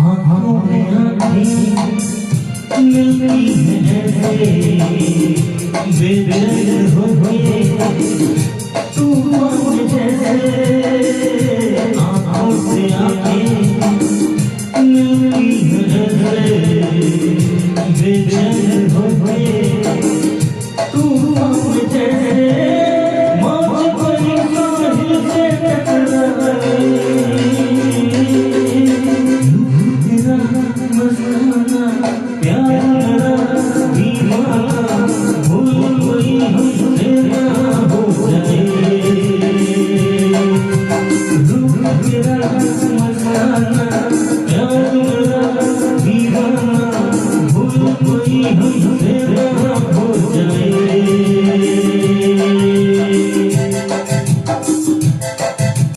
आँखों में आँखें मिलती हैं बेदर्द होके तूफान जैसे आँखों से आँखें मिलती हैं बेदर्द होके तूफान जैसे मौज भरी साहिल से टकराए तेरा मस्ताना प्यारा दीवाना भूल गई हमसे ना हो जाए तेरा मस्ताना